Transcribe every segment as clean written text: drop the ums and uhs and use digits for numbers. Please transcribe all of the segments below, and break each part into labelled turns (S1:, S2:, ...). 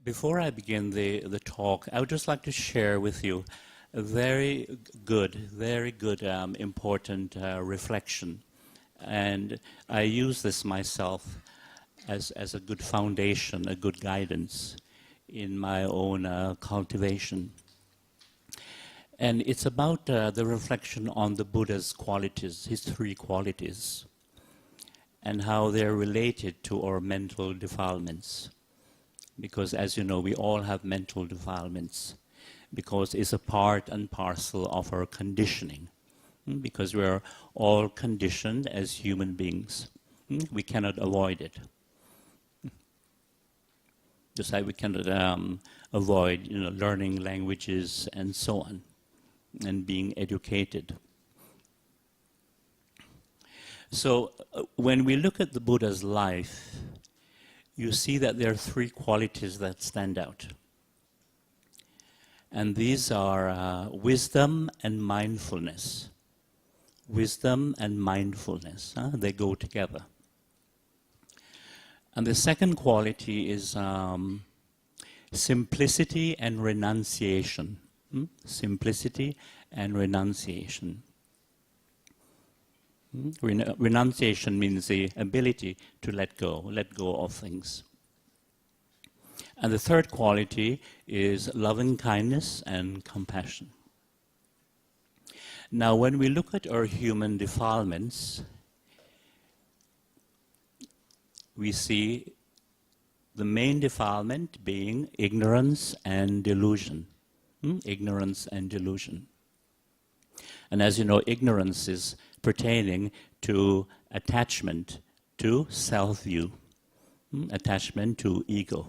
S1: Before I begin the talk, I would just like to share with you a very good, important reflection. And I use this myself as a good foundation, a good guidance in my own cultivation. And it's about the reflection on the Buddha's qualities, his 3 qualities, and how they're related to our mental defilements. Because as you know, we all have mental defilements, because it's a part and parcel of our conditioning. Because we're all conditioned as human beings. We cannot avoid it. Just like we cannot avoid, learning languages and so on, and being educated. So when we look at the Buddha's life, you see that there are 3 qualities that stand out. And these are wisdom and mindfulness. Wisdom and mindfulness, they go together. And the second quality is simplicity and renunciation. Simplicity and renunciation. Renunciation means the ability to let go of things. And the third quality is loving kindness and compassion. Now, when we look at our human defilements, we see the main defilement being ignorance and delusion. Ignorance and delusion. And as you know, ignorance is pertaining to attachment to self-view, attachment to ego.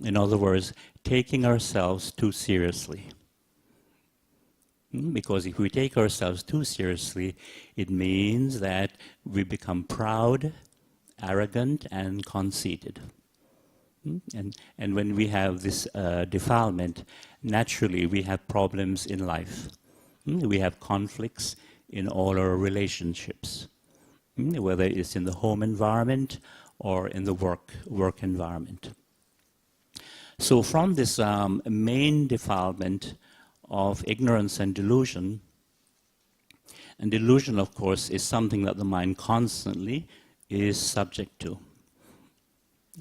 S1: In other words, taking ourselves too seriously. Because if we take ourselves too seriously, it means that we become proud, arrogant, and conceited. And when we have this defilement, naturally we have problems in life. We have conflicts in all our relationships, whether it's in the home environment or in the work environment. So from this main defilement of ignorance and delusion of course is something that the mind constantly is subject to.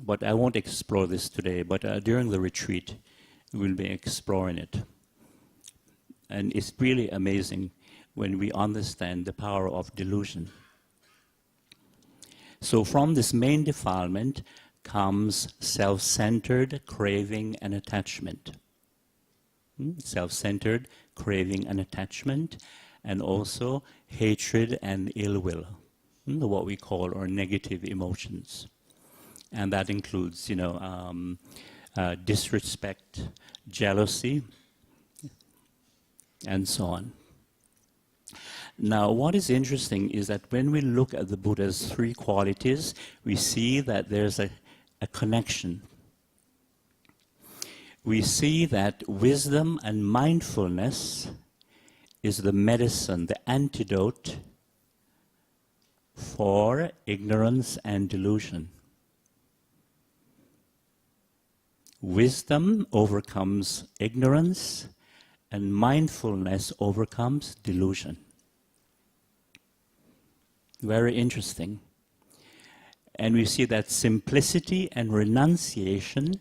S1: But I won't explore this today, but during the retreat we'll be exploring it. And it's really amazing when we understand the power of delusion. So from this main defilement comes self-centered craving and attachment. Self-centered craving and attachment, and also hatred and ill will, what we call our negative emotions. And that includes, disrespect, jealousy, and so on. Now, what is interesting is that when we look at the Buddha's 3 qualities, we see that there's a connection. We see that wisdom and mindfulness is the medicine, the antidote for ignorance and delusion. Wisdom overcomes ignorance, and mindfulness overcomes delusion. Very interesting. And we see that simplicity and renunciation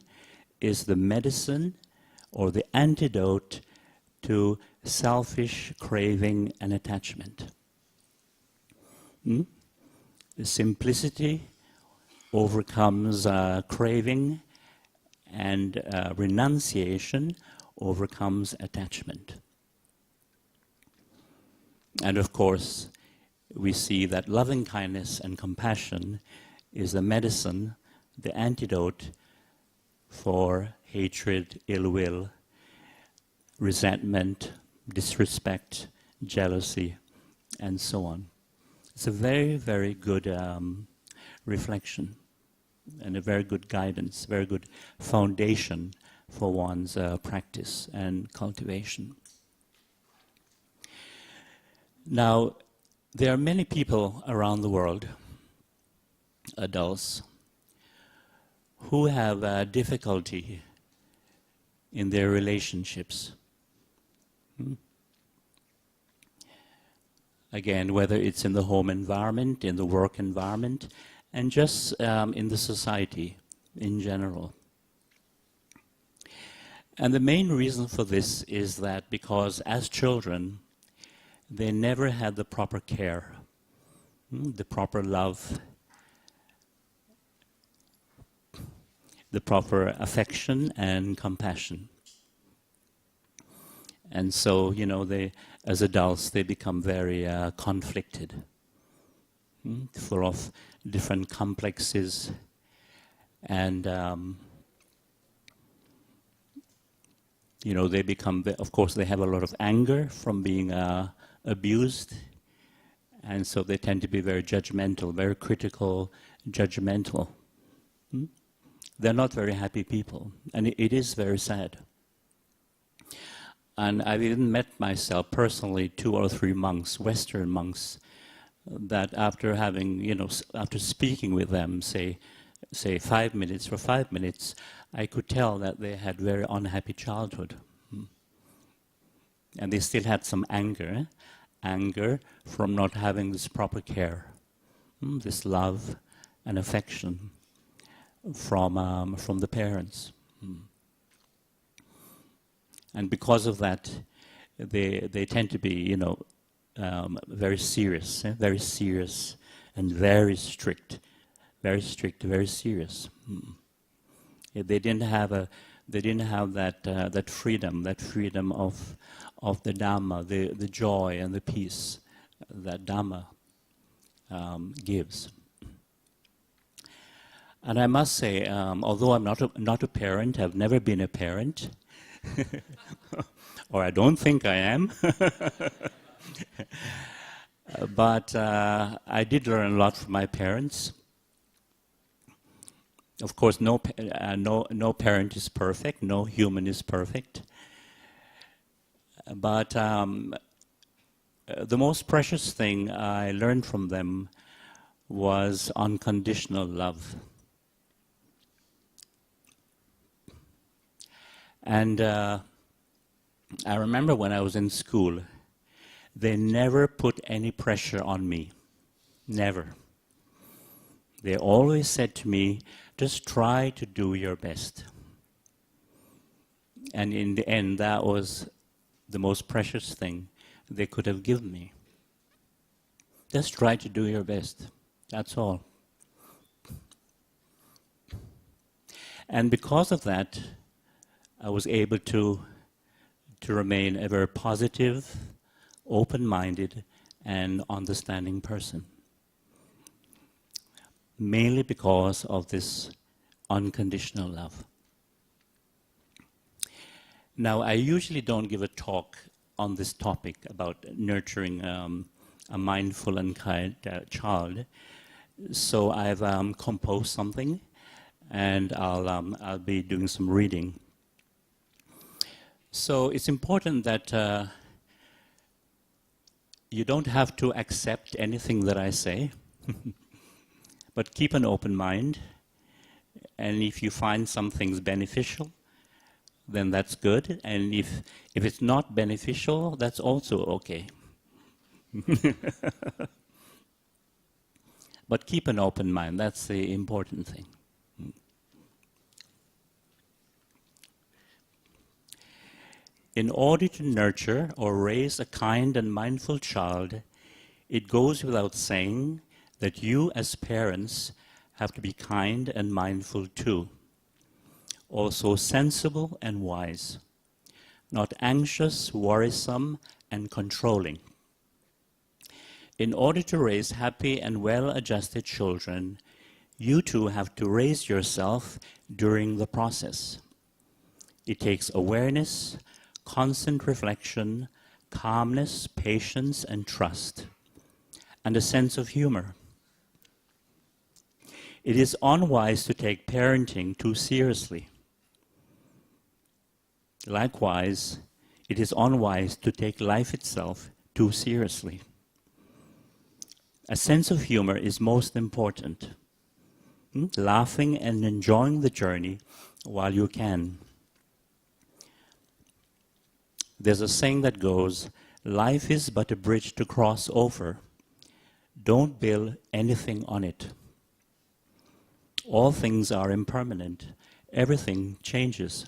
S1: is the medicine or the antidote to selfish craving and attachment. The simplicity overcomes craving, and renunciation overcomes attachment. And of course, we see that loving kindness and compassion is the medicine, the antidote for hatred, ill will, resentment, disrespect, jealousy, and so on. It's a very, very good reflection and a very good guidance, very good foundation for one's practice and cultivation. Now, there are many people around the world, adults, who have difficulty in their relationships. Again, whether it's in the home environment, in the work environment, and just in the society in general. And the main reason for this is that because as children, they never had the proper care, the proper love, the proper affection and compassion. And so, they, as adults, they become very conflicted, full of different complexes, and they become, of course, they have a lot of anger from being abused, and so they tend to be very judgmental, very critical, judgmental. They're not very happy people, and it is very sad. And I've even met myself personally 2 or 3 monks, Western monks, that after having, after speaking with them, say 5 minutes, for 5 minutes, I could tell that they had very unhappy childhood. And they still had some anger from not having this proper care, this love and affection from the parents. And because of that, they tend to be, very serious and very strict, very serious. They didn't have that freedom of the Dhamma, the joy and the peace that Dhamma gives. And I must say, although I'm not a parent, I've never been a parent, or I don't think I am, but I did learn a lot from my parents. Of course, no parent is perfect, no human is perfect. But the most precious thing I learned from them was unconditional love. And I remember when I was in school, they never put any pressure on me. Never. They always said to me, just try to do your best. And in the end, that was the most precious thing they could have given me. Just try to do your best. That's all. And because of that, I was able to remain a very positive, open-minded, and understanding person. Mainly because of this unconditional love. Now, I usually don't give a talk on this topic about nurturing a mindful and kind child. So I've composed something, and I'll be doing some reading. So it's important that you don't have to accept anything that I say, but keep an open mind. And if you find some things beneficial, then that's good. And if it's not beneficial, that's also okay. But keep an open mind. That's the important thing. In order to nurture or raise a kind and mindful child, it goes without saying that you as parents have to be kind and mindful too. Also sensible and wise, not anxious, worrisome, and controlling. In order to raise happy and well-adjusted children, you too have to raise yourself during the process. It takes awareness, constant reflection, calmness, patience, and trust, and a sense of humor. It is unwise to take parenting too seriously. Likewise, it is unwise to take life itself too seriously. A sense of humor is most important. laughing and enjoying the journey while you can. There's a saying that goes, life is but a bridge to cross over. Don't build anything on it. All things are impermanent. Everything changes.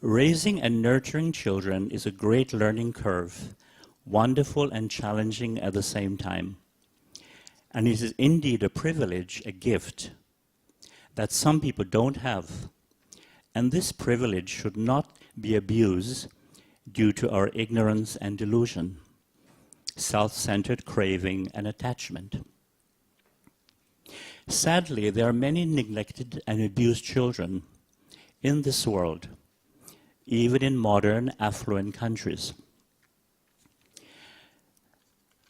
S1: Raising and nurturing children is a great learning curve, wonderful and challenging at the same time. And it is indeed a privilege, a gift, that some people don't have. And this privilege should not be abused due to our ignorance and delusion, self-centered craving and attachment. Sadly, there are many neglected and abused children in this world, even in modern, affluent countries.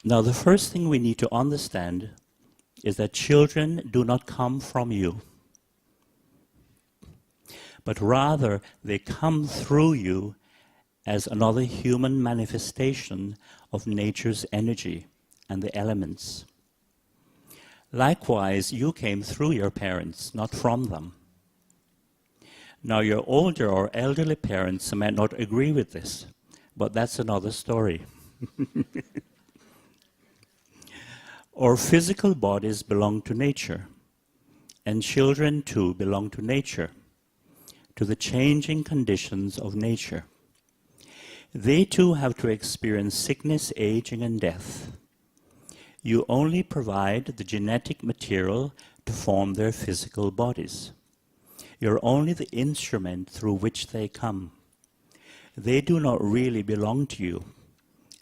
S1: Now, the first thing we need to understand is that children do not come from you, but rather they come through you as another human manifestation of nature's energy and the elements. Likewise, you came through your parents, not from them. Now, your older or elderly parents might not agree with this, but that's another story. Our physical bodies belong to nature, and children too belong to nature, to the changing conditions of nature. They too have to experience sickness, aging, and death. You only provide the genetic material to form their physical bodies. You're only the instrument through which they come. They do not really belong to you.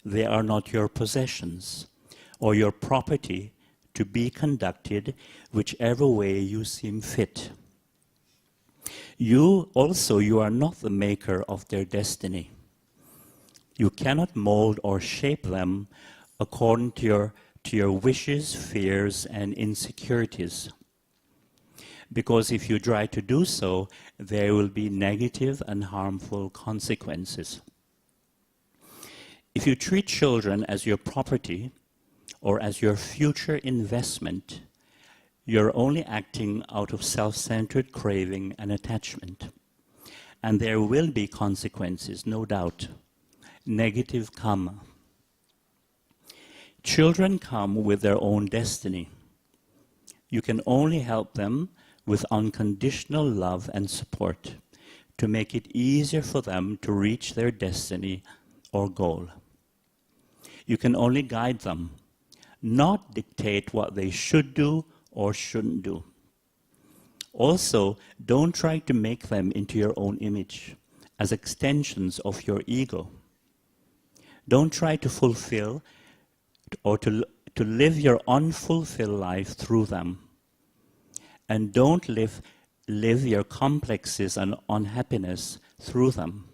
S1: They are not your possessions or your property to be conducted whichever way you seem fit. You are not the maker of their destiny. You cannot mold or shape them according to your wishes, fears, and insecurities. Because if you try to do so, there will be negative and harmful consequences. If you treat children as your property or as your future investment, you're only acting out of self-centered craving and attachment. And there will be consequences, no doubt. Negative karma. Children come with their own destiny. You can only help them with unconditional love and support to make it easier for them to reach their destiny or goal. You can only guide them, not dictate what they should do or shouldn't do. Also, don't try to make them into your own image as extensions of your ego. Don't try to fulfill or to live your unfulfilled life through them. And don't live your complexes and unhappiness through them.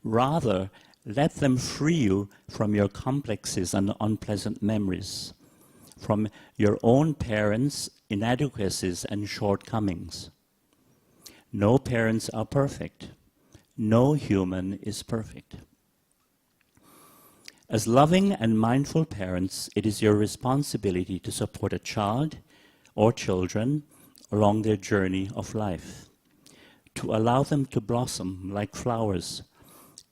S1: Rather, let them free you from your complexes and unpleasant memories, from your own parents' inadequacies and shortcomings. No parents are perfect. No human is perfect. As loving and mindful parents, it is your responsibility to support a child or children along their journey of life, to allow them to blossom like flowers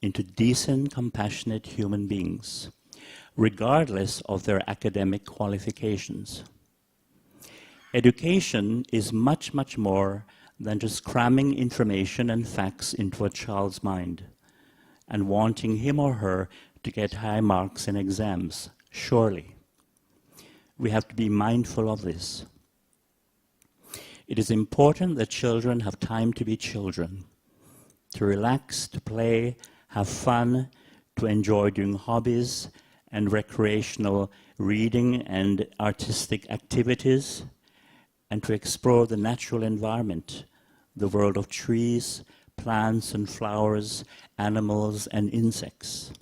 S1: into decent, compassionate human beings, regardless of their academic qualifications. Education is much, much more than just cramming information and facts into a child's mind and wanting him or her to get high marks in exams, surely. We have to be mindful of this. It is important that children have time to be children, to relax, to play, have fun, to enjoy doing hobbies and recreational reading and artistic activities, and to explore the natural environment, the world of trees, plants and flowers, animals and insects.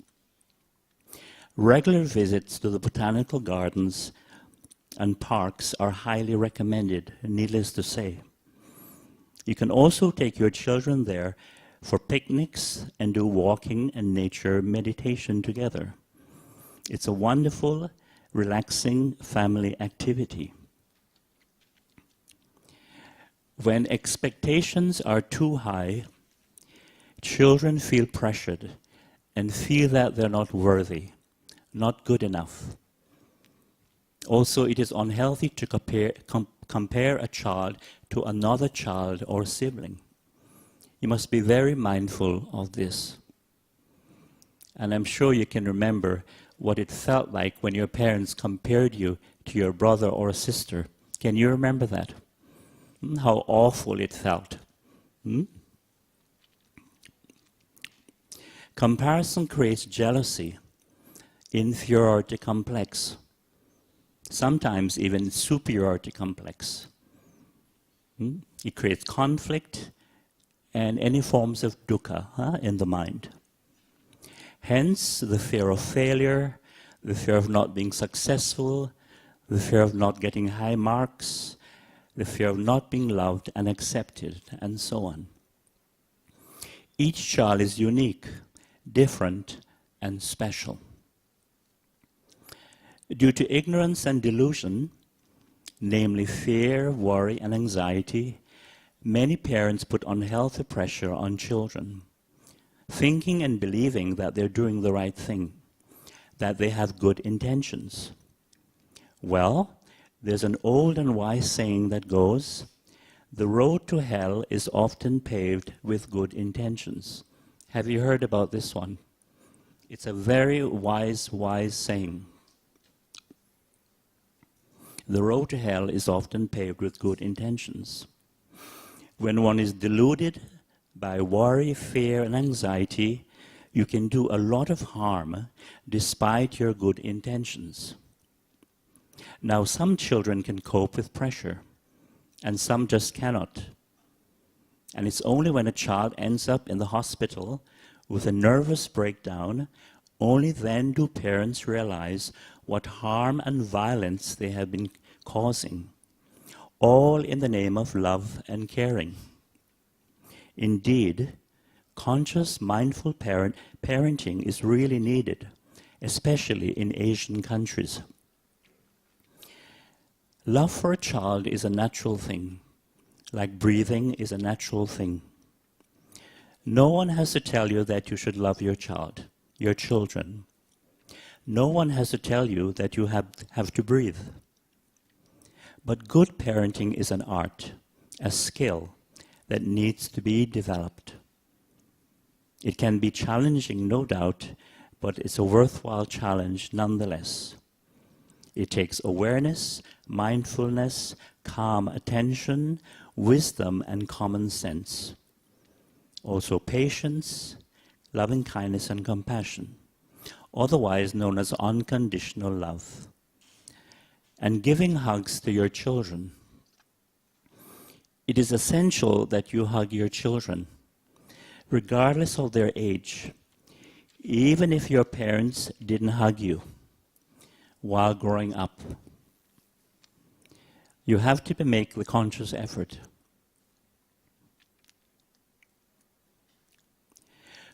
S1: Regular visits to the botanical gardens and parks are highly recommended, needless to say. You can also take your children there for picnics and do walking and nature meditation together. It's a wonderful, relaxing family activity. When expectations are too high, children feel pressured and feel that they're not worthy, not good enough. Also, it is unhealthy to compare a child to another child or sibling. You must be very mindful of this. And I'm sure you can remember what it felt like when your parents compared you to your brother or sister. Can you remember that? How awful it felt. Comparison creates jealousy, inferiority complex, sometimes even superiority complex. It creates conflict and any forms of dukkha in the mind. Hence, the fear of failure, the fear of not being successful, the fear of not getting high marks, the fear of not being loved and accepted, and so on. Each child is unique, different, and special. Due to ignorance and delusion, namely fear, worry, and anxiety, many parents put unhealthy pressure on children, thinking and believing that they're doing the right thing, that they have good intentions. Well, there's an old and wise saying that goes, "The road to hell is often paved with good intentions." Have you heard about this one? It's a very wise saying. The road to hell is often paved with good intentions. When one is deluded by worry, fear, and anxiety, you can do a lot of harm despite your good intentions. Now, some children can cope with pressure, and some just cannot. And it's only when a child ends up in the hospital with a nervous breakdown, only then do parents realize what harm and violence they have been causing, all in the name of love and caring. Indeed, conscious, mindful parenting is really needed, especially in Asian countries. Love for a child is a natural thing, like breathing is a natural thing. No one has to tell you that you should love your child, your children. No one has to tell you that you have to breathe. But good parenting is an art, a skill that needs to be developed. It can be challenging, no doubt, but it's a worthwhile challenge nonetheless. It takes awareness, mindfulness, calm attention, wisdom, and common sense. Also patience, loving kindness, and compassion, otherwise known as unconditional love. And giving hugs to your children. It is essential that you hug your children, regardless of their age, even if your parents didn't hug you while growing up. You have to make the conscious effort.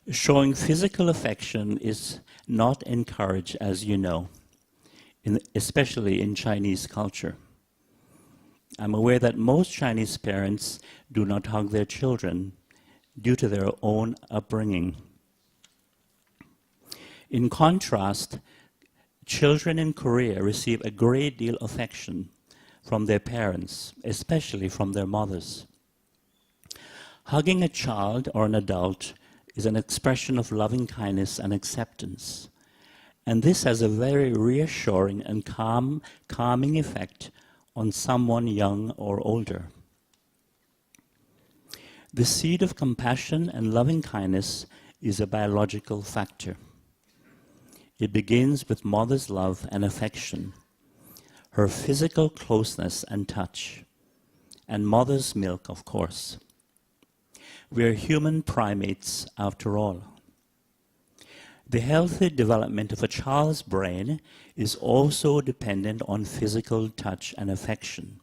S1: Showing physical affection is not encouraged, as you know, especially in Chinese culture. I'm aware that most Chinese parents do not hug their children due to their own upbringing. In contrast, children in Korea receive a great deal of affection from their parents, especially from their mothers. Hugging a child or an adult is an expression of loving kindness and acceptance. And this has a very reassuring and calming effect on someone young or older. The seed of compassion and loving kindness is a biological factor. It begins with mother's love and affection, her physical closeness and touch, and mother's milk, of course. We are human primates after all. The healthy development of a child's brain is also dependent on physical touch and affection,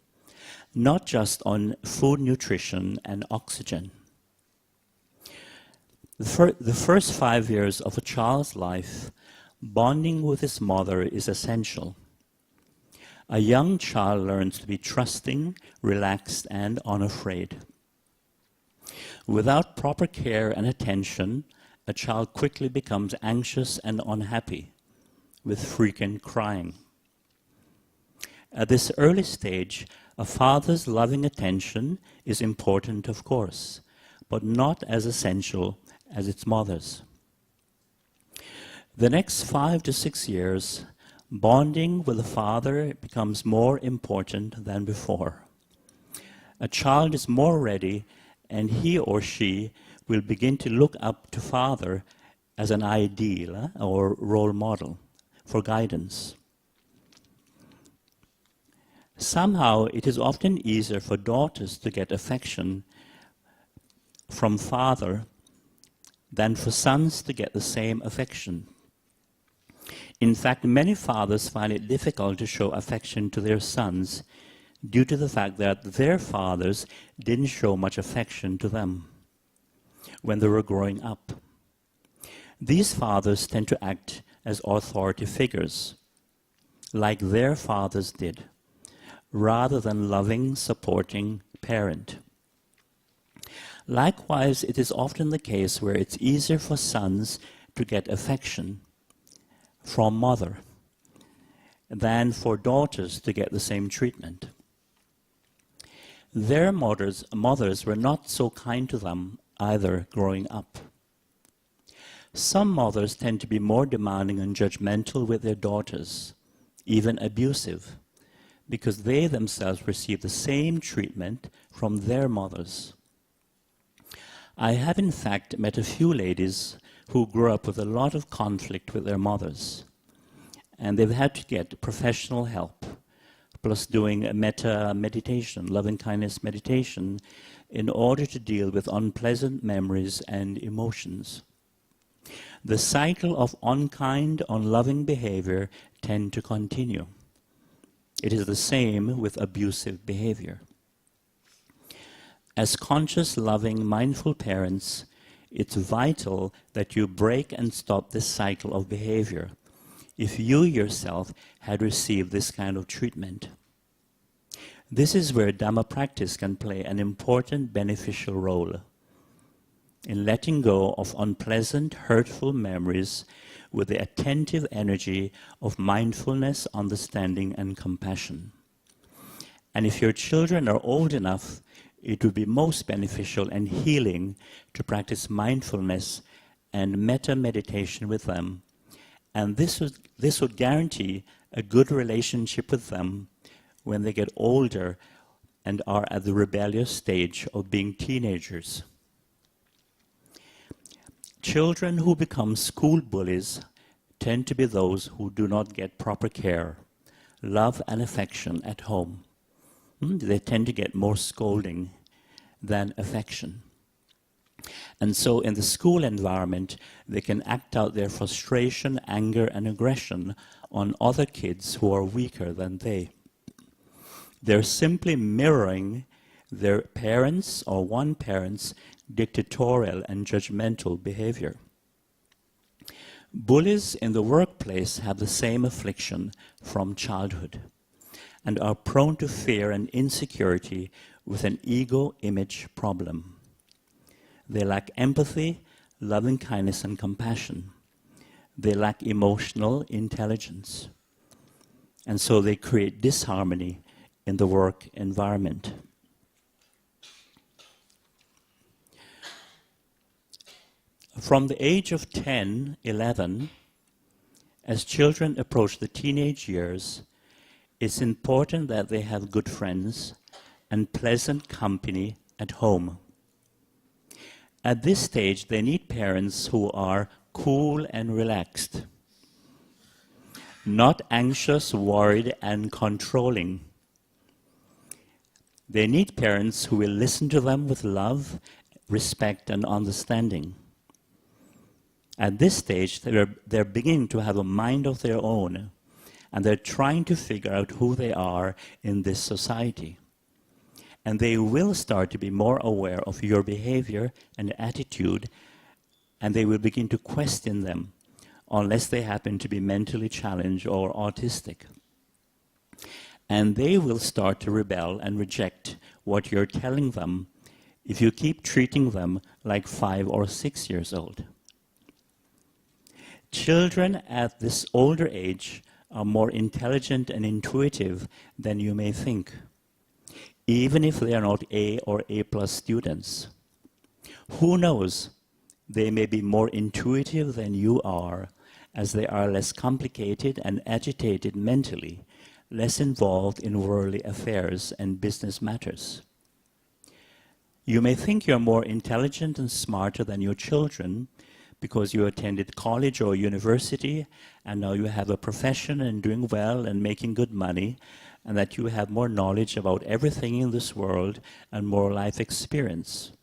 S1: not just on food, nutrition, and oxygen. The first 5 years of a child's life, bonding with his mother is essential. A young child learns to be trusting, relaxed, and unafraid. Without proper care and attention, a child quickly becomes anxious and unhappy, with frequent crying. At this early stage, a father's loving attention is important, of course, but not as essential as its mother's. The next 5 to 6 years, bonding with the father becomes more important than before. A child is more ready, and he or she will begin to look up to father as an ideal or role model for guidance. Somehow, it is often easier for daughters to get affection from father than for sons to get the same affection. In fact, many fathers find it difficult to show affection to their sons due to the fact that their fathers didn't show much affection to them when they were growing up. These fathers tend to act as authority figures, like their fathers did, rather than loving, supporting parent. Likewise, it is often the case where it's easier for sons to get affection from mother than for daughters to get the same treatment. Their mothers were not so kind to them either growing up. Some mothers tend to be more demanding and judgmental with their daughters, even abusive, because they themselves receive the same treatment from their mothers. I have in fact met a few ladies who grew up with a lot of conflict with their mothers, and they've had to get professional help, plus doing a meditation, loving-kindness meditation, in order to deal with unpleasant memories and emotions. The cycle of unkind, unloving behavior tend to continue. It is the same with abusive behavior. As conscious, loving, mindful parents, it's vital that you break and stop this cycle of behavior if you yourself had received this kind of treatment. This is where Dhamma practice can play an important beneficial role in letting go of unpleasant, hurtful memories with the attentive energy of mindfulness, understanding, and compassion. And if your children are old enough, it would be most beneficial and healing to practice mindfulness and metta meditation with them. And this would guarantee a good relationship with them when they get older and are at the rebellious stage of being teenagers. Children who become school bullies tend to be those who do not get proper care, love, and affection at home. They tend to get more scolding than affection. And so in the school environment, they can act out their frustration, anger, and aggression on other kids who are weaker than they. They're simply mirroring their parents' or one parent's dictatorial and judgmental behavior. Bullies in the workplace have the same affliction from childhood and are prone to fear and insecurity with an ego image problem. They lack empathy, loving kindness, and compassion. They lack emotional intelligence. And so they create disharmony in the work environment. From the age of 10, 11, as children approach the teenage years, it's important that they have good friends and pleasant company at home. At this stage, they need parents who are cool and relaxed, not anxious, worried, and controlling. They need parents who will listen to them with love, respect, and understanding. At this stage, they're beginning to have a mind of their own, and they're trying to figure out who they are in this society. And they will start to be more aware of your behavior and attitude, and they will begin to question them, unless they happen to be mentally challenged or autistic. And they will start to rebel and reject what you're telling them if you keep treating them like 5 or 6 years old. Children at this older age are more intelligent and intuitive than you may think, even if they are not A or A+ students. Who knows? They may be more intuitive than you are, as they are less complicated and agitated mentally, less involved in worldly affairs and business matters. You may think you're more intelligent and smarter than your children because you attended college or university and now you have a profession and doing well and making good money, and that you have more knowledge about everything in this world and more life experience.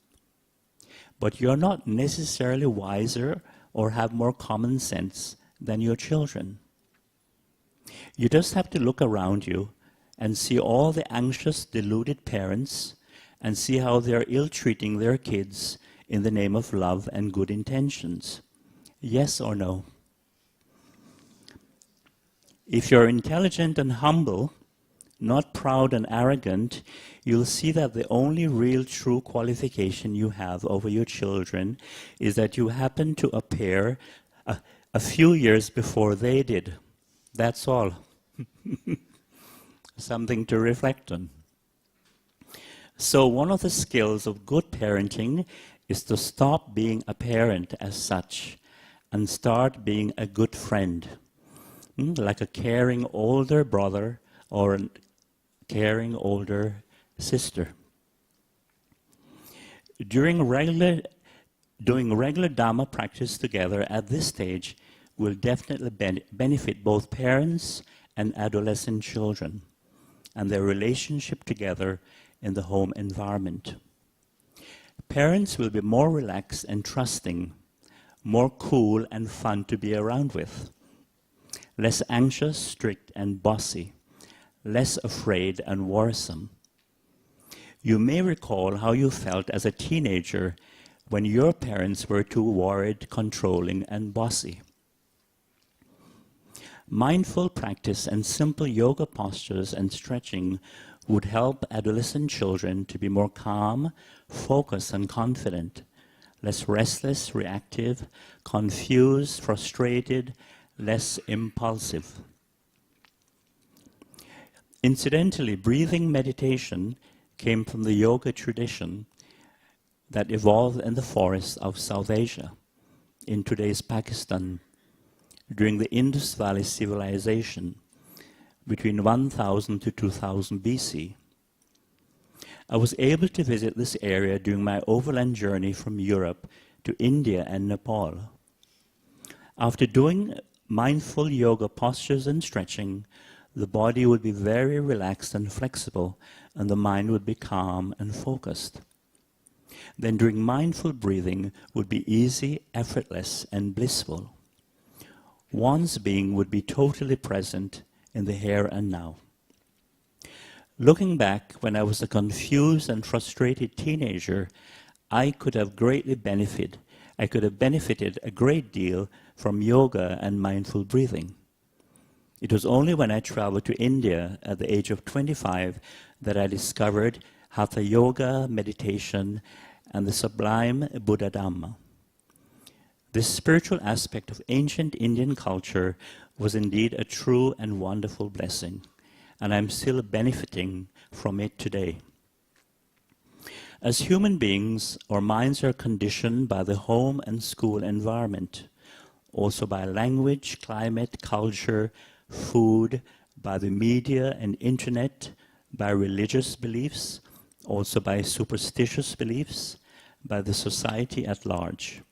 S1: But you're not necessarily wiser or have more common sense than your children. You just have to look around you and see all the anxious, deluded parents and see how they're ill-treating their kids in the name of love and good intentions. Yes or no? If you're intelligent and humble, not proud and arrogant, you'll see that the only real true qualification you have over your children is that you happen to appear a few years before they did. That's all. Something to reflect on. So one of the skills of good parenting is to stop being a parent as such and start being a good friend, like a caring older brother or a caring older sister. Doing regular Dhamma practice together at this stage will definitely benefit both parents and adolescent children and their relationship together in the home environment. Parents will be more relaxed and trusting, more cool and fun to be around with, less anxious, strict and bossy, less afraid and worrisome. You may recall how you felt as a teenager when your parents were too worried, controlling and bossy. Mindful practice and simple yoga postures and stretching would help adolescent children to be more calm, focused and confident, less restless, reactive, confused, frustrated, less impulsive. Incidentally, breathing meditation came from the yoga tradition that evolved in the forests of South Asia, in today's Pakistan, during the Indus Valley civilization, between 1000 to 2000 BC. I was able to visit this area during my overland journey from Europe to India and Nepal. After doing mindful yoga postures and stretching, the body would be very relaxed and flexible, and the mind would be calm and focused. Then doing mindful breathing would be easy, effortless, and blissful. One's being would be totally present in the here and now. Looking back, when I was a confused and frustrated teenager, I could have benefited a great deal from yoga and mindful breathing. It was only when I traveled to India at the age of 25 that I discovered Hatha Yoga, meditation, and the sublime Buddha Dhamma. This spiritual aspect of ancient Indian culture was indeed a true and wonderful blessing, and I'm still benefiting from it today. As human beings, our minds are conditioned by the home and school environment, also by language, climate, culture, food, by the media and internet, by religious beliefs, also by superstitious beliefs, by the society at large.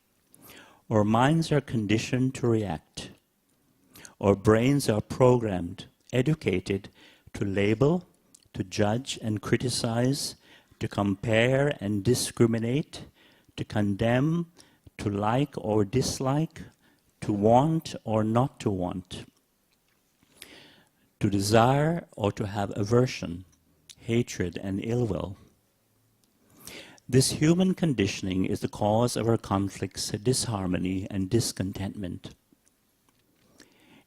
S1: Our minds are conditioned to react. Our brains are programmed, educated to label, to judge and criticize, to compare and discriminate, to condemn, to like or dislike, to want or not to want, to desire or to have aversion, hatred and ill will. This human conditioning is the cause of our conflicts, disharmony and discontentment.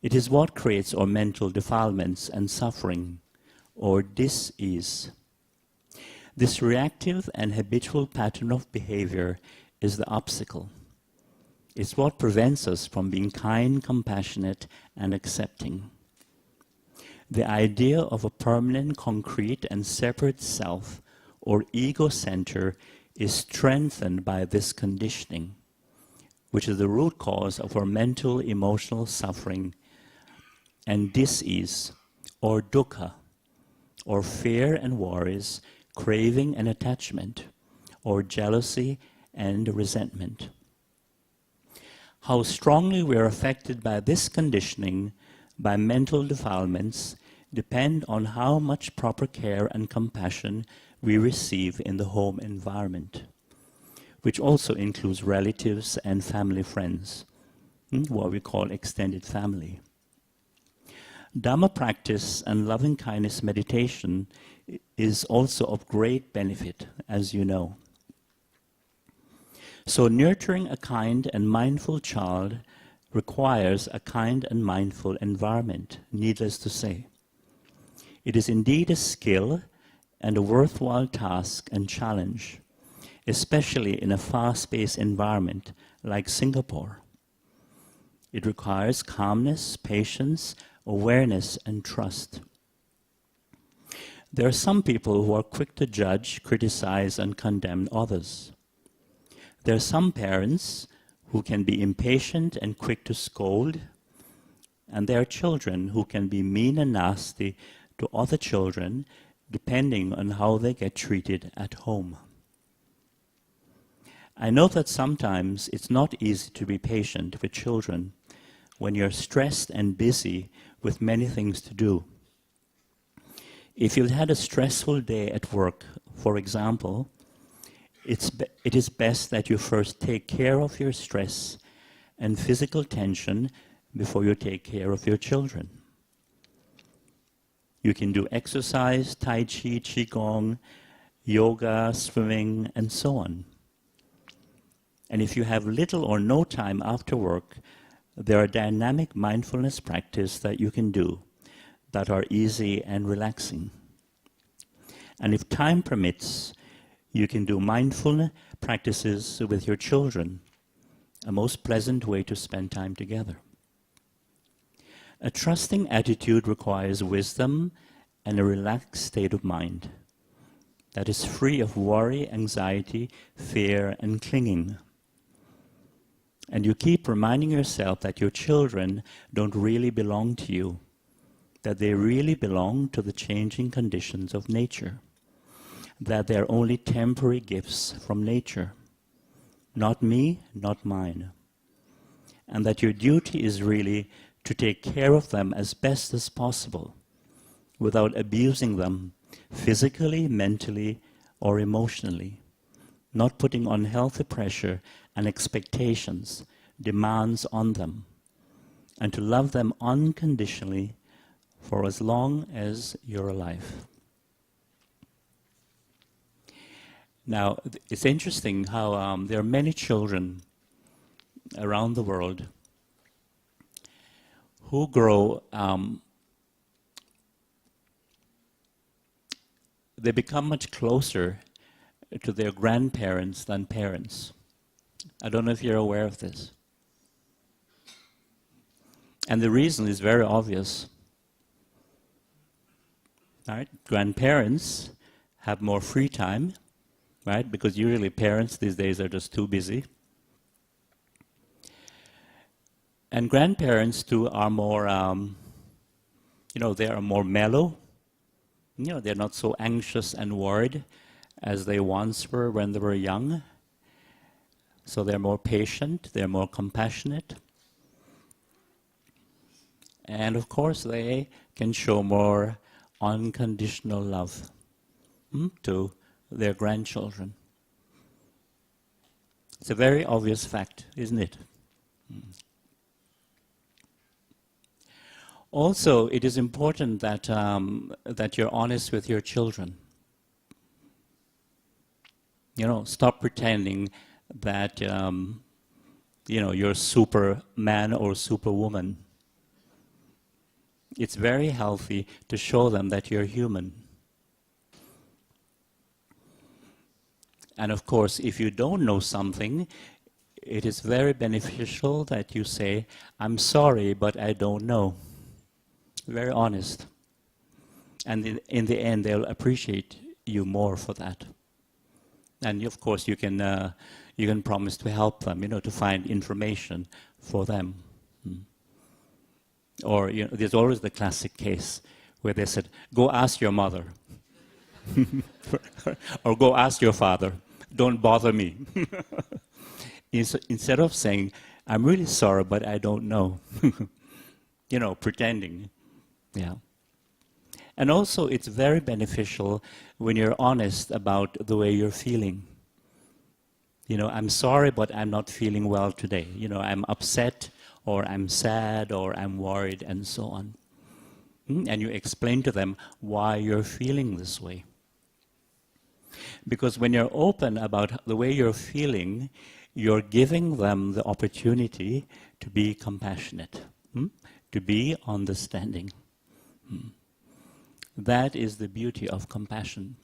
S1: It is what creates our mental defilements and suffering, or dis-ease. This reactive and habitual pattern of behavior is the obstacle. It's what prevents us from being kind, compassionate, and accepting. The idea of a permanent, concrete, and separate self or ego center is strengthened by this conditioning, which is the root cause of our mental, emotional suffering and dis-ease, or dukkha, or fear and worries, craving and attachment, or jealousy and resentment. How strongly we are affected by this conditioning, by mental defilements, depend on how much proper care and compassion we receive in the home environment, which also includes relatives and family friends, what we call extended family. Dhamma practice and loving-kindness meditation is also of great benefit, as you know. So nurturing a kind and mindful child requires a kind and mindful environment, needless to say. It is indeed a skill and a worthwhile task and challenge, especially in a fast-paced environment like Singapore. It requires calmness, patience, awareness, and trust. There are some people who are quick to judge, criticize, and condemn others. There are some parents who can be impatient and quick to scold, and there are children who can be mean and nasty to other children, depending on how they get treated at home. I know that sometimes it's not easy to be patient with children when you're stressed and busy with many things to do. If you've had a stressful day at work, for example, it is best that you first take care of your stress and physical tension before you take care of your children. You can do exercise, tai chi, qigong, yoga, swimming, and so on. And if you have little or no time after work, there are dynamic mindfulness practices that you can do that are easy and relaxing. And if time permits, you can do mindfulness practices with your children, a most pleasant way to spend time together. A trusting attitude requires wisdom and a relaxed state of mind that is free of worry, anxiety, fear, and clinging. And you keep reminding yourself that your children don't really belong to you, that they really belong to the changing conditions of nature, that they're only temporary gifts from nature, not me, not mine, and that your duty is really to take care of them as best as possible, without abusing them physically, mentally, or emotionally, not putting unhealthy pressure and expectations, demands on them, and to love them unconditionally for as long as you're alive. Now, it's interesting how there are many children around the world who grow, they become much closer to their grandparents than parents. I don't know if you're aware of this. And the reason is very obvious. Right? Grandparents have more free time, right? Because usually parents these days are just too busy. And grandparents too are more, they are more mellow. They're not so anxious and worried as they once were when they were young. So they're more patient, they're more compassionate. And of course they can show more unconditional love to their grandchildren. It's a very obvious fact, isn't it? Also, it is important that that you're honest with your children. Stop pretending that you're Superman or Superwoman. It's very healthy to show them that you're human. And of course, if you don't know something, it is very beneficial that you say, I'm sorry, but I don't know. Very honest. And in the end, they'll appreciate you more for that. And of course, you can promise to help them, to find information for them. Or there's always the classic case where they said, go ask your mother. Or go ask your father. Don't bother me. Instead of saying, I'm really sorry, but I don't know. Pretending. Yeah. And also, it's very beneficial when you're honest about the way you're feeling. I'm sorry, but I'm not feeling well today. I'm upset, or I'm sad, or I'm worried, and so on. And you explain to them why you're feeling this way. Because when you're open about the way you're feeling, you're giving them the opportunity to be compassionate, to be understanding. That is the beauty of compassion.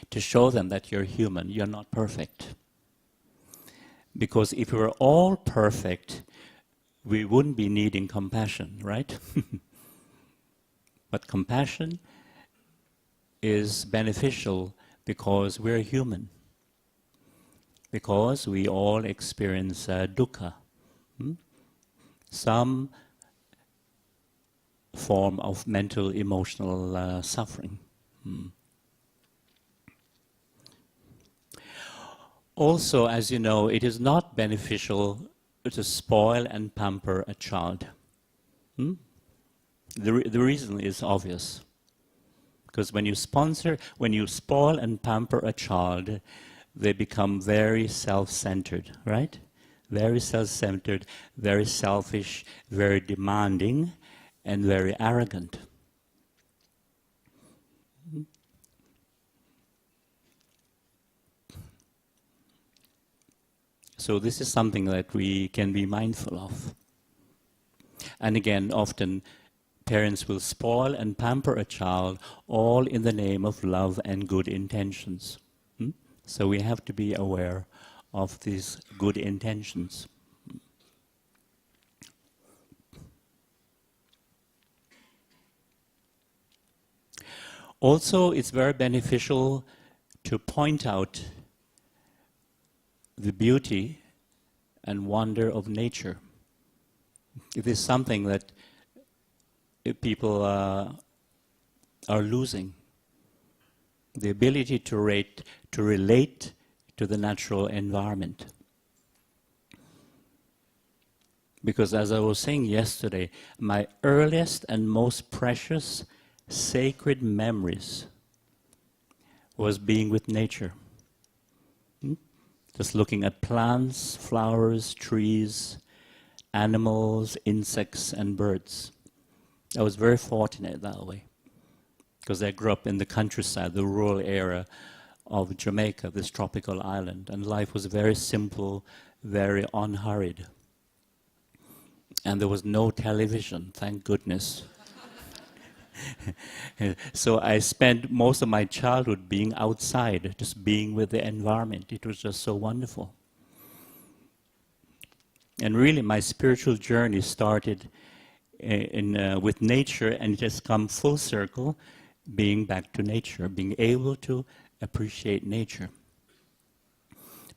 S1: To show them that you're human, you're not perfect. Because if we were all perfect, we wouldn't be needing compassion, right? But compassion is beneficial because we're human. Because we all experience dukkha. Some form of mental, emotional suffering. Also, as you know, it is not beneficial to spoil and pamper a child. The reason is obvious. Because when you spoil and pamper a child, they become very self-centered, right? Very self-centered, very selfish, very demanding, and very arrogant. So this is something that we can be mindful of. And again, often parents will spoil and pamper a child all in the name of love and good intentions. So we have to be aware of these good intentions. Also, it's very beneficial to point out the beauty and wonder of nature. It is something that people are losing. The ability to relate to the natural environment. Because as I was saying yesterday, my earliest and most precious sacred memories was being with nature. Just looking at plants, flowers, trees, animals, insects, and birds. I was very fortunate that way. Because I grew up in the countryside, the rural area of Jamaica, this tropical island, and life was very simple, very unhurried. And there was no television, thank goodness. So I spent most of my childhood being outside, just being with the environment. It was just so wonderful. And really my spiritual journey started with nature, and it has come full circle, being back to nature, being able to appreciate nature.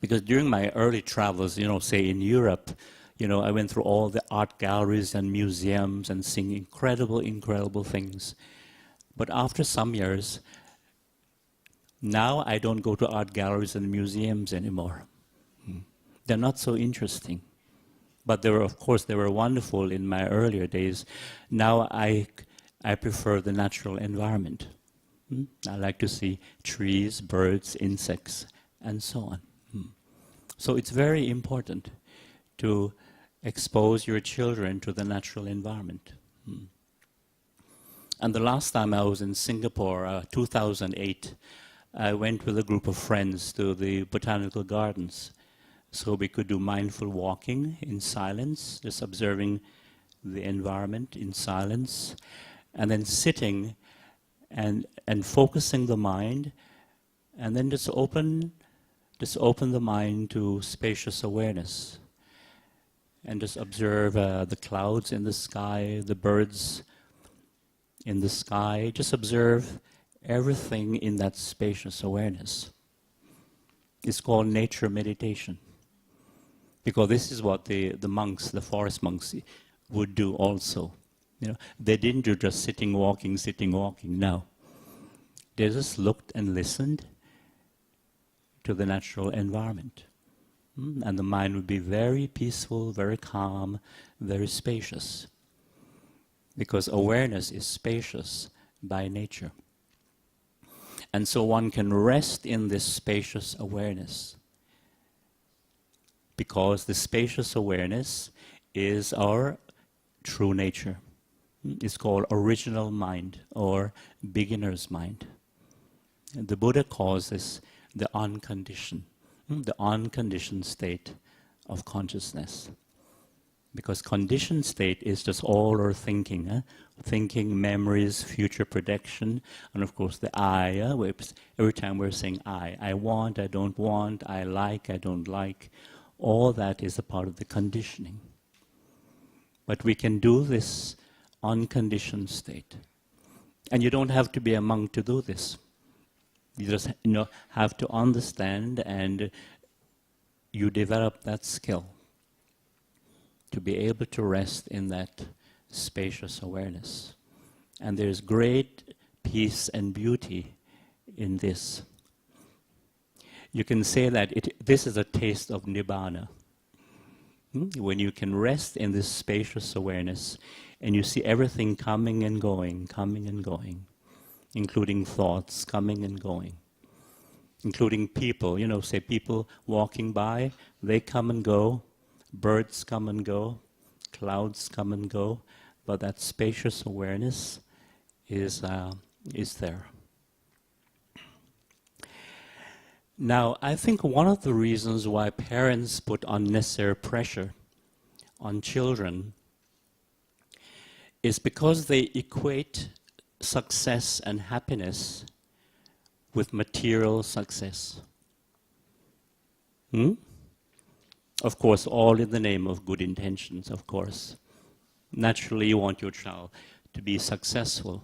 S1: Because during my early travels, say in Europe, I went through all the art galleries and museums and seeing incredible, incredible things. But after some years, now I don't go to art galleries and museums anymore. They're not so interesting. But they were wonderful in my earlier days. Now I prefer the natural environment. I like to see trees, birds, insects, and so on. So it's very important to expose your children to the natural environment. And the last time I was in Singapore, 2008, I went with a group of friends to the botanical gardens. So we could do mindful walking in silence, just observing the environment in silence, and then sitting and focusing the mind, and then just open the mind to spacious awareness, and just observe the clouds in the sky, the birds in the sky. Just observe everything in that spacious awareness. It's called nature meditation, because this is what the monks, the forest monks, would do also. You know, they didn't do just sitting, walking. No, they just looked and listened to the natural environment, and the mind would be very peaceful, very calm, very spacious, because awareness is spacious by nature. And so one can rest in this spacious awareness, because the spacious awareness is our true nature. It's called original mind or beginner's mind. And the Buddha calls this the unconditioned state of consciousness. Because conditioned state is just all our thinking, thinking, memories, future projection, and of course the I. Every time we're saying I want, I don't want, I like, I don't like, all that is a part of the conditioning. But we can do this unconditioned state. And you don't have to be a monk to do this. You just have to understand, and you develop that skill to be able to rest in that spacious awareness. And there's great peace and beauty in this. You can say that this is a taste of Nibbana. When you can rest in this spacious awareness, and you see everything coming and going, including thoughts coming and going, including people, say people walking by, they come and go, birds come and go, clouds come and go, but that spacious awareness is there. Now, I think one of the reasons why parents put unnecessary pressure on children is because they equate success and happiness with material success. Of course, all in the name of good intentions, of course. Naturally, you want your child to be successful.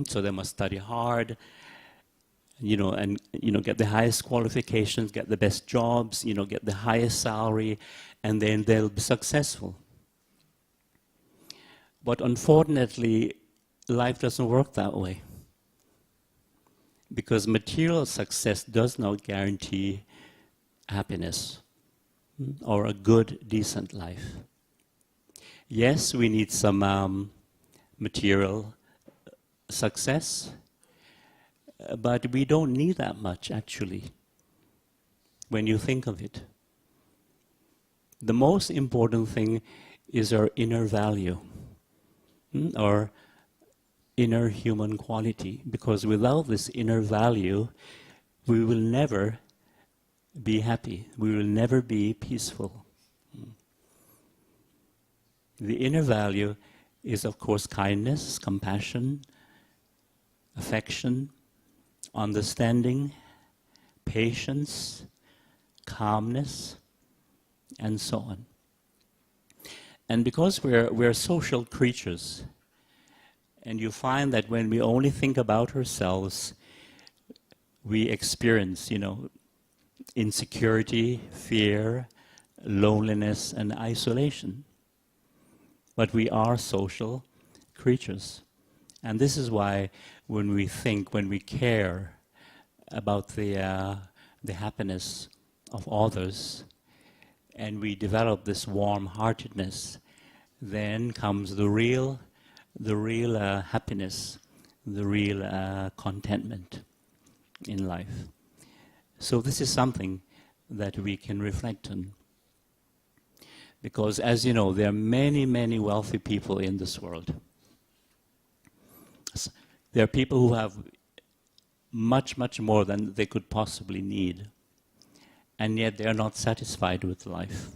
S1: So they must study hard, and get the highest qualifications, get the best jobs, get the highest salary, and then they'll be successful. But unfortunately, life doesn't work that way, because material success does not guarantee happiness or a good, decent life. Yes, we need some material success, but we don't need that much, actually, when you think of it. The most important thing is our inner value, our inner human quality, because without this inner value, we will never be happy. We will never be peaceful. The inner value is, of course, kindness, compassion, affection, understanding, patience, calmness, and so on. And because we're social creatures, and you find that when we only think about ourselves, we experience, insecurity, fear, loneliness, and isolation. But we are social creatures. And this is why when we think, when we care about the happiness of others, and we develop this warm-heartedness, then comes the real happiness, the real contentment in life. So this is something that we can reflect on. Because as you know, there are many, many wealthy people in this world. There are people who have much, much more than they could possibly need. And yet they are not satisfied with life.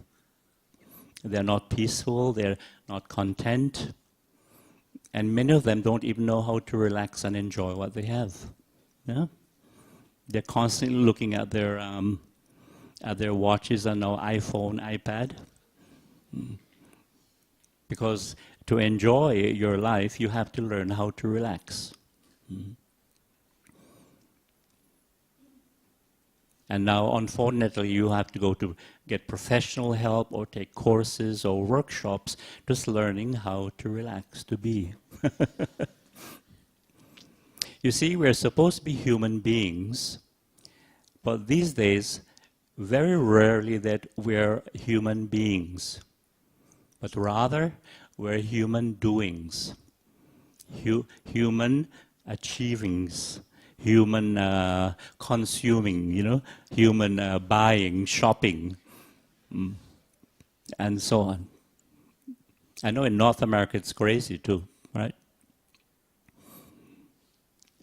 S1: They're not peaceful, they're not content, and many of them don't even know how to relax and enjoy what they have. Yeah? They're constantly looking at their watches and now iPhone, iPad. Because to enjoy your life, you have to learn how to relax. And now, unfortunately, you have to go to get professional help or take courses or workshops just learning how to relax, to be. You see, we're supposed to be human beings, but these days, very rarely that we're human beings, but rather we're human doings, human achievings, human consuming, human buying, shopping, and so on. I know in North America it's crazy too, right?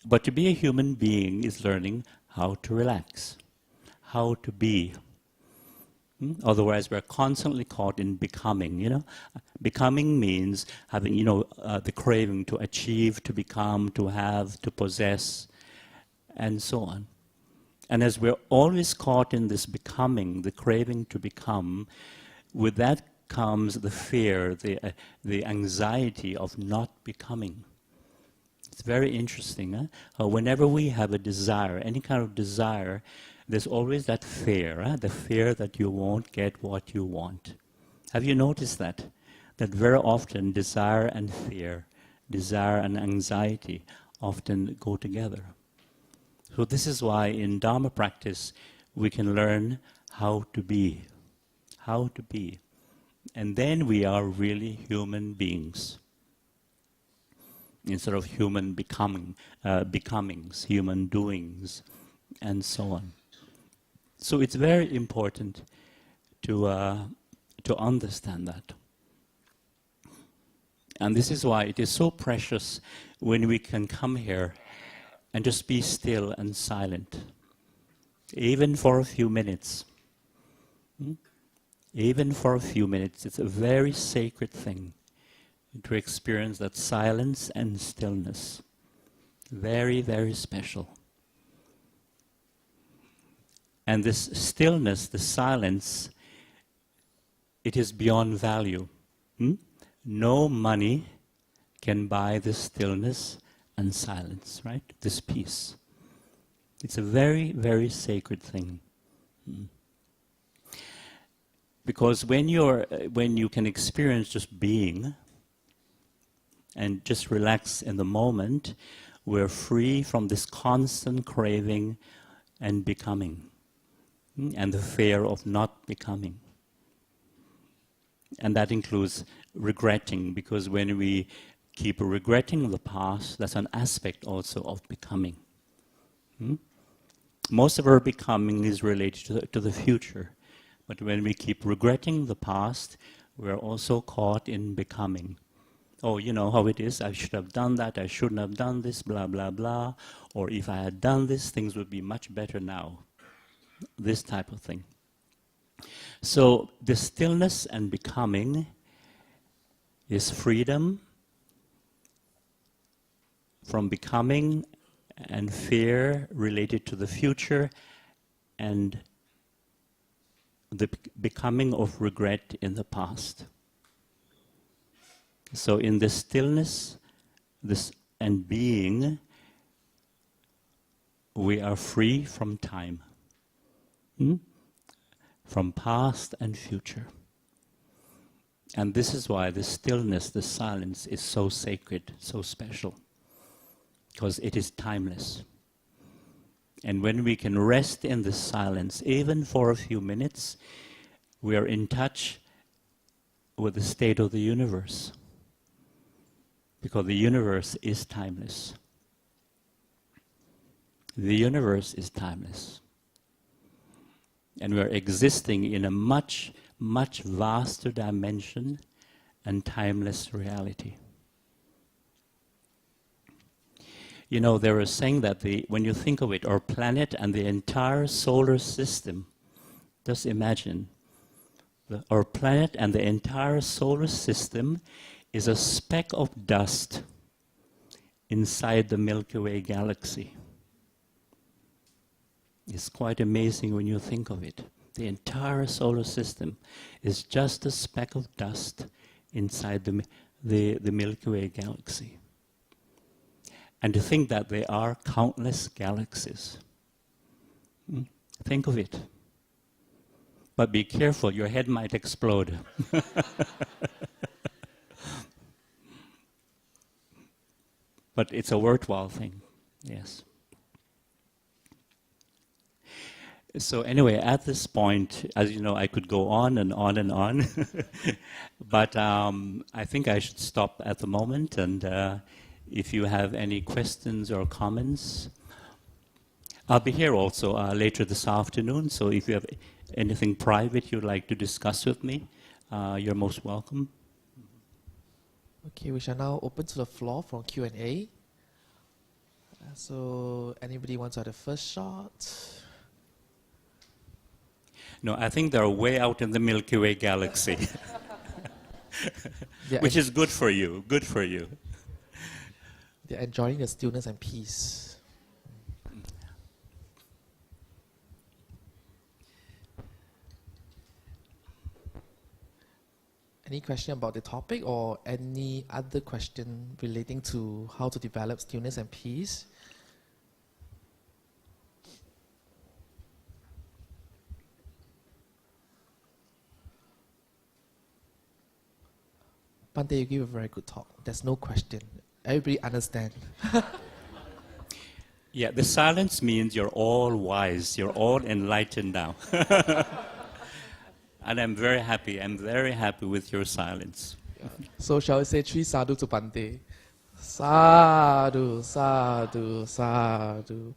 S1: But to be a human being is learning how to relax, how to be. Otherwise, we're constantly caught in becoming, Becoming means having, the craving to achieve, to become, to have, to possess, and so on. And as we're always caught in this becoming, the craving to become, with that comes the fear, the anxiety of not becoming. It's very interesting. Whenever we have a desire, any kind of desire, there's always that fear, the fear that you won't get what you want. Have you noticed that? That very often desire and fear, desire and anxiety often go together. So this is why in Dhamma practice we can learn how to be. How to be. And then we are really human beings. Instead of human becomings, human doings, and so on. So it's very important to understand that. And this is why it is so precious when we can come here and just be still and silent, even for a few minutes. Even for a few minutes, it's a very sacred thing to experience that silence and stillness. Very, very special. And this stillness, the silence, it is beyond value. No money can buy this stillness and silence, right? This peace. It's a very, very sacred thing. Because when you can experience just being and just relax in the moment, we're free from this constant craving and becoming, and the fear of not becoming. And that includes regretting, because when we keep regretting the past, that's an aspect also of becoming. Most of our becoming is related to the future. But when we keep regretting the past, we're also caught in becoming. Oh, you know how it is, I should have done that, I shouldn't have done this, blah, blah, blah. Or if I had done this, things would be much better now. This type of thing. So the stillness and becoming is freedom from becoming and fear related to the future and the becoming of regret in the past. So in the stillness and being, we are free from time, from past and future. And this is why the stillness, the silence is so sacred, so special, because it is timeless. And when we can rest in this silence, even for a few minutes, we are in touch with the state of the universe. Because the universe is timeless. The universe is timeless. And we are existing in a much, much vaster dimension and timeless reality. You know, there is saying that when you think of it, our planet and the entire solar system, just imagine, Our planet and the entire solar system is a speck of dust inside the Milky Way galaxy. It's quite amazing when you think of it. The entire solar system is just a speck of dust inside the Milky Way galaxy. And to think that there are countless galaxies. Think of it. But be careful, your head might explode. But it's a worthwhile thing, yes. So anyway, at this point, as you know, I could go on and on and on. But I think I should stop at the moment, and if you have any questions or comments, I'll be here also later this afternoon, so if you have anything private you'd like to discuss with me, you're most welcome.
S2: Okay, we shall now open to the floor for Q&A. So, anybody wants to have the first shot?
S1: No, I think they're way out in the Milky Way galaxy, which is good for you, good for you.
S2: They're enjoying the stillness and peace. Any question about the topic or any other question relating to how to develop stillness and peace? Bhante, you give a very good talk. There's no question. Everybody understands.
S1: Yeah, the silence means you're all wise, you're all enlightened now. And I'm very happy with your silence.
S2: So shall we say 3 sadhu to Bhante? Sadhu, sadhu, sadhu.